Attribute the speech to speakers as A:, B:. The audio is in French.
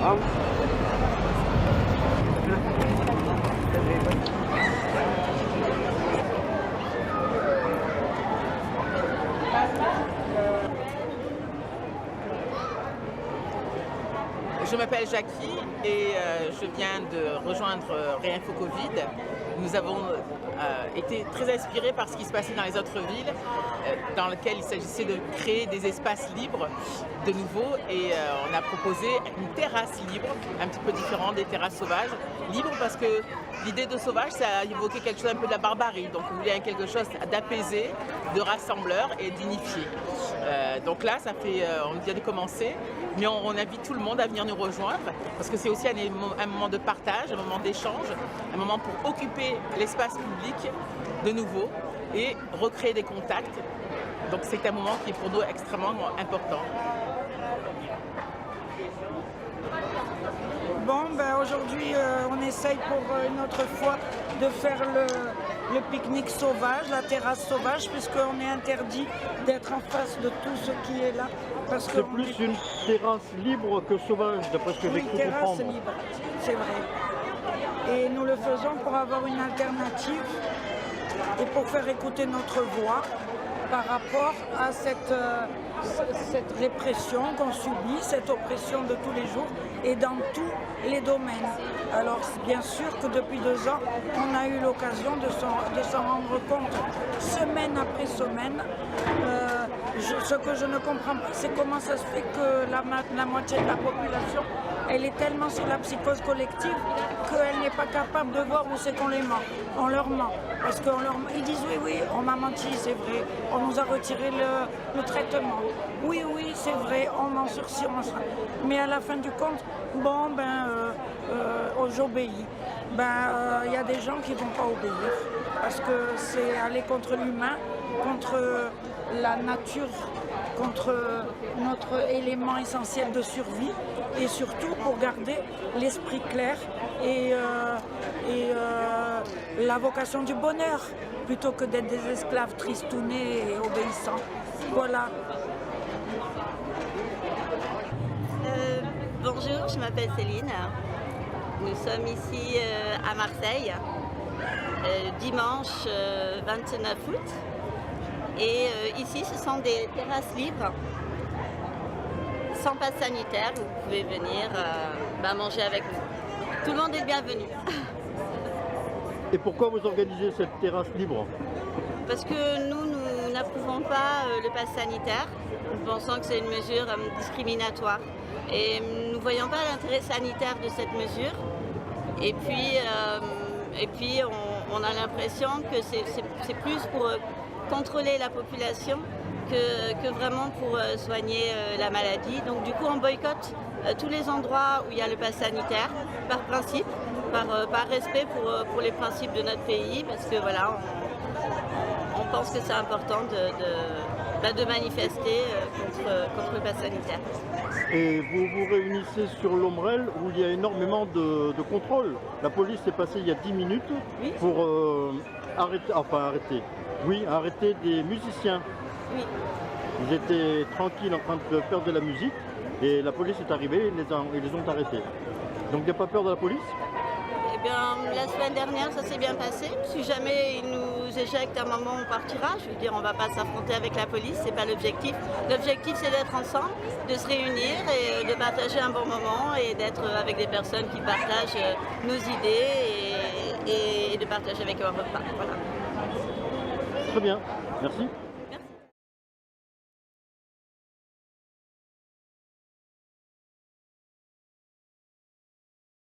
A: Je m'appelle Jackie et je viens de rejoindre Réinfo Covid. Nous avons été très inspirés par ce qui se passait dans les autres villes, dans lesquelles il s'agissait de créer des espaces libres de nouveau, et on a proposé une terrasse libre, un petit peu différente des terrasses sauvages. Libre parce que l'idée de sauvage, ça a évoqué quelque chose un peu de la barbarie, donc on voulait quelque chose d'apaisé, de rassembleur et d'unifié. Donc là, ça fait, on vient de commencer, mais on invite tout le monde à venir nous rejoindre parce que c'est aussi un moment de partage, un moment d'échange, un moment pour occuper l'espace public de nouveau et recréer des contacts. Donc c'est un moment qui est pour nous extrêmement important.
B: Bon, ben aujourd'hui, on essaye pour une autre fois de faire le pique-nique sauvage, la terrasse sauvage, puisqu'on est interdit d'être en face de tout ce qui est là.
C: C'est plus une terrasse libre que sauvage, d'après ce que j'ai cru comprendre.
B: Oui, terrasse libre, c'est vrai. Et nous le faisons pour avoir une alternative et pour faire écouter notre voix par rapport à cette répression qu'on subit, cette oppression de tous les jours et dans tous les domaines. Alors bien sûr que depuis 2 ans, on a eu l'occasion de s'en rendre compte semaine après semaine. Ce que je ne comprends pas, c'est comment ça se fait que la moitié de la population, elle est tellement sur la psychose collective qu'elle n'est pas capable de voir où c'est qu'on les ment. On leur ment. Parce qu'ils disent oui, on m'a menti, c'est vrai. On nous a retiré le traitement. Oui, c'est vrai, on ment sur ci, on ment sur ça. Mais à la fin du compte, bon, j'obéis. Il y a des gens qui ne vont pas obéir. Parce que c'est aller contre l'humain, contre la nature, contre notre élément essentiel de survie, et surtout pour garder l'esprit clair et la vocation du bonheur, plutôt que d'être des esclaves tristounés et obéissants. Voilà.
D: Bonjour, je m'appelle Céline. Nous sommes ici à Marseille, dimanche 29 août. Et ici, ce sont des terrasses libres, sans passe sanitaire. Vous pouvez venir manger avec nous. Tout le monde est le bienvenu.
C: Et pourquoi vous organisez cette terrasse libre?
D: Parce que nous n'approuvons pas le pass sanitaire. Nous pensons que c'est une mesure discriminatoire. Et nous ne voyons pas l'intérêt sanitaire de cette mesure. Et puis on a l'impression que c'est plus pour contrôler la population que vraiment pour soigner la maladie. Donc du coup on boycotte tous les endroits où il y a le pass sanitaire par principe, par respect pour les principes de notre pays, parce que voilà, on pense que c'est important de manifester contre le pass sanitaire.
C: Et vous vous réunissez sur l'ombrelle où il y a énormément de contrôles. La police est passée il y a 10 minutes pour arrêter des musiciens.
D: Oui.
C: Ils étaient tranquilles en train de faire de la musique et la police est arrivée et les ont arrêtés. Donc il n'y a pas peur de la police?
D: Eh bien, la semaine dernière, ça s'est bien passé. Si jamais ils nous éjectent, à un moment, on partira. Je veux dire, on ne va pas s'affronter avec la police, c'est pas l'objectif. L'objectif, c'est d'être ensemble, de se réunir et de partager un bon moment et d'être avec des personnes qui partagent nos idées et de partager avec eux un repas. Voilà.
C: Très bien, merci.